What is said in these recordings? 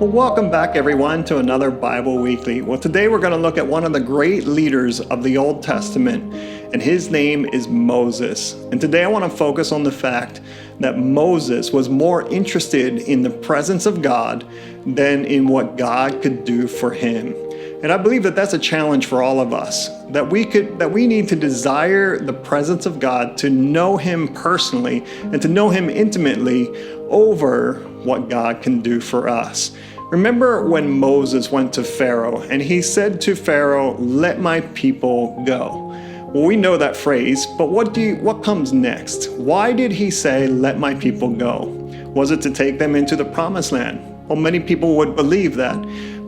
Well, welcome back everyone to another Bible Weekly. Well, today we're going to look at one of the great leaders of the Old Testament, and his name is Moses. And today I want to focus on the fact that Moses was more interested in the presence of God than in what God could do for him. And I believe that that's a challenge for all of us, that we need to desire the presence of God, to know him personally and to know him intimately over what God can do for us. Remember when Moses went to Pharaoh and he said to Pharaoh, "Let my people go." Well, we know that phrase, but what comes next? Why did he say, "Let my people go"? Was it to take them into the promised land? Well, many people would believe that.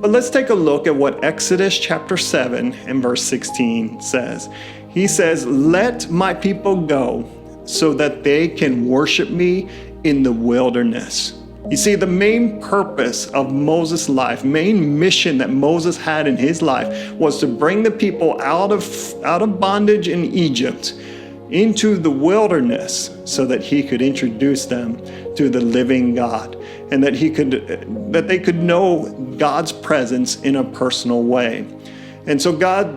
But let's take a look at what Exodus chapter 7 and verse 16 says. He says, "Let my people go so that they can worship me in the wilderness." You see, the main purpose of Moses' life, main mission that Moses had in his life, was to bring the people out of bondage in Egypt into the wilderness so that he could introduce them to the living God, and that they could know God's presence in a personal way. And so God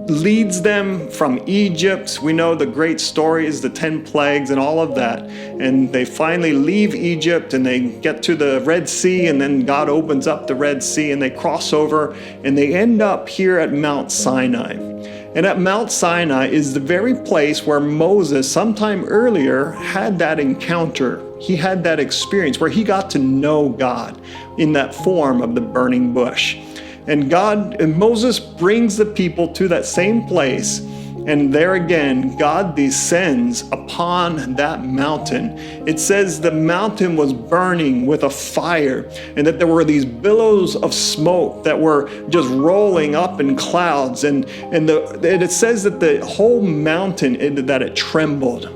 leads them from Egypt. We know the great stories, the 10 plagues and all of that. And they finally leave Egypt and they get to the Red Sea, and then God opens up the Red Sea and they cross over and they end up here at Mount Sinai. And at Mount Sinai is the very place where Moses, sometime earlier, had that encounter. He had that experience where he got to know God in that form of the burning bush. And Moses brings the people to that same place, and there again, God descends upon that mountain. It says the mountain was burning with a fire, and that there were these billows of smoke that were just rolling up in clouds, and it says that the whole mountain, that it trembled.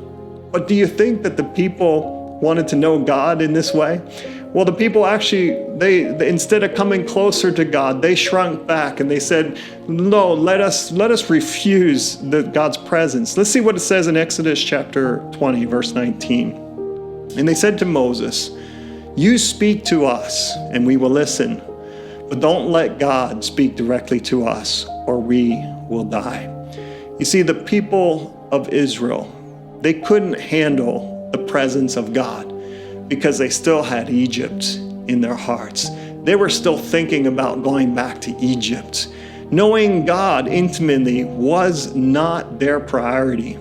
But do you think that the people wanted to know God in this way? Well, the people actually, they instead of coming closer to God, they shrunk back and they said, "No, let us refuse God's presence." Let's see what it says in Exodus chapter 20, verse 19. And they said to Moses, "You speak to us and we will listen, but don't let God speak directly to us or we will die." You see, the people of Israel, they couldn't handle the presence of God, because they still had Egypt in their hearts. They were still thinking about going back to Egypt. Knowing God intimately was not their priority.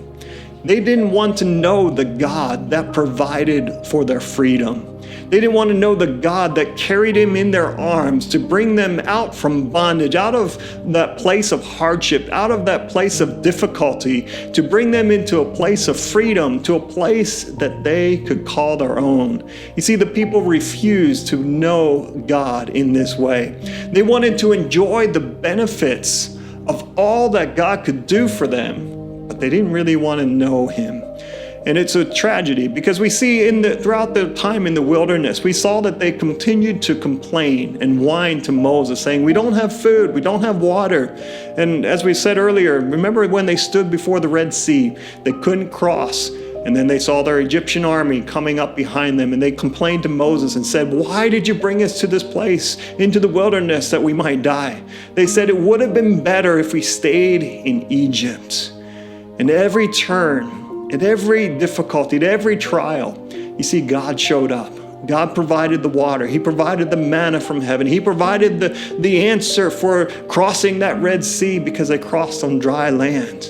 They didn't want to know the God that provided for their freedom. They didn't want to know the God that carried them in their arms to bring them out from bondage, out of that place of hardship, out of that place of difficulty, to bring them into a place of freedom, to a place that they could call their own. You see, the people refused to know God in this way. They wanted to enjoy the benefits of all that God could do for them, but they didn't really want to know him. And it's a tragedy, because we see throughout the time in the wilderness, we saw that they continued to complain and whine to Moses, saying, "We don't have food, we don't have water." And as we said earlier, remember when they stood before the Red Sea, they couldn't cross. And then they saw their Egyptian army coming up behind them, and they complained to Moses and said, "Why did you bring us to this place, into the wilderness, that we might die?" They said it would have been better if we stayed in Egypt. And every turn, at every difficulty, at every trial, you see, God showed up. God provided the water. He provided the manna from heaven. He provided the answer for crossing that Red Sea, because they crossed on dry land.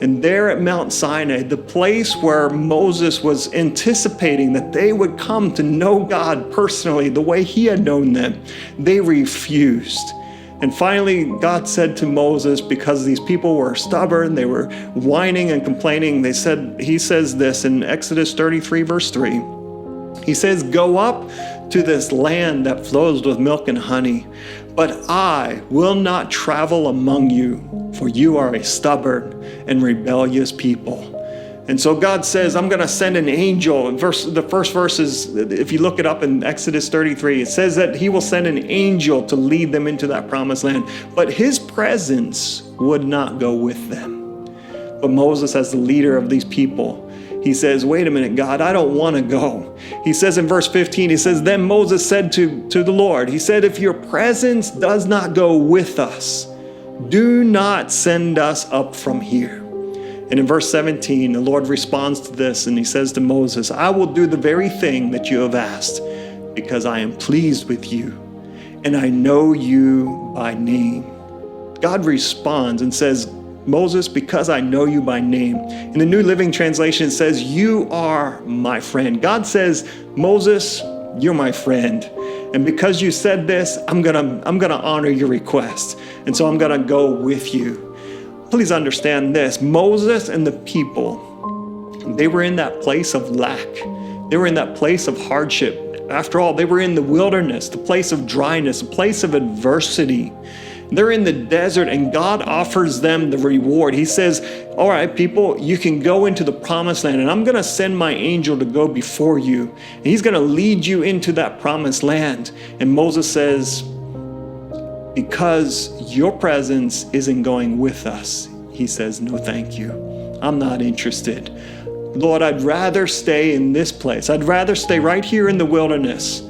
And there at Mount Sinai, the place where Moses was anticipating that they would come to know God personally the way he had known them, they refused. And finally, God said to Moses, because these people were stubborn, they were whining and complaining, he says this in Exodus 33, verse 3. He says, "Go up to this land that flows with milk and honey, but I will not travel among you, for you are a stubborn and rebellious people." And so God says, "I'm going to send an angel." The first verse is, if you look it up in Exodus 33, it says that he will send an angel to lead them into that promised land. But his presence would not go with them. But Moses, as the leader of these people, he says, wait a minute, God, I don't want to go. He says in verse 15, he says, then Moses said to the Lord, he said, if your presence does not go with us, do not send us up from here. And in verse 17, the Lord responds to this, and he says to Moses, I will do the very thing that you have asked, because I am pleased with you, and I know you by name. God responds and says, Moses, because I know you by name. In the New Living Translation, it says, you are my friend. God says, Moses, you're my friend. And because you said this, I'm gonna honor your request. And so I'm gonna go with you. Please understand this. Moses and the people, they were in that place of lack. They were in that place of hardship. After all, they were in the wilderness, the place of dryness, a place of adversity. They're in the desert, and God offers them the reward. He says, all right, people, you can go into the promised land, and I'm going to send my angel to go before you. And he's going to lead you into that promised land. And Moses says, because your presence isn't going with us, he says, no, thank you. I'm not interested. Lord, I'd rather stay in this place. I'd rather stay right here in the wilderness,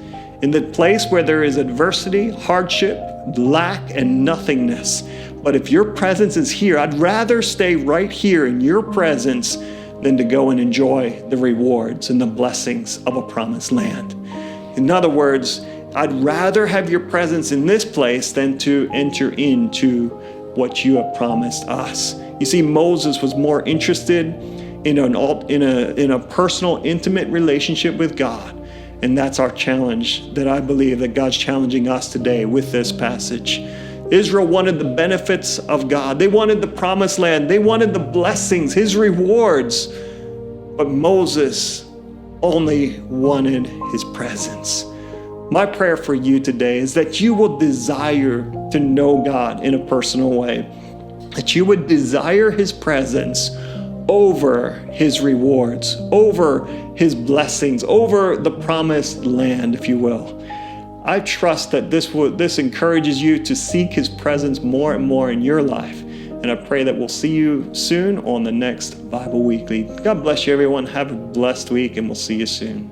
in the place where there is adversity, hardship, lack, and nothingness. But if your presence is here, I'd rather stay right here in your presence than to go and enjoy the rewards and the blessings of a promised land. In other words, I'd rather have your presence in this place than to enter into what you have promised us. You see, Moses was more interested in a personal, intimate relationship with God. And that's our challenge that I believe that God's challenging us today with this passage. Israel wanted the benefits of God. They wanted the promised land. They wanted the blessings, his rewards. But Moses only wanted his presence. My prayer for you today is that you will desire to know God in a personal way, that you would desire his presence over his rewards, over his blessings, over the promised land, if you will. I trust that this encourages you to seek his presence more and more in your life. And I pray that we'll see you soon on the next Bible Weekly. God bless you, everyone. Have a blessed week, and we'll see you soon.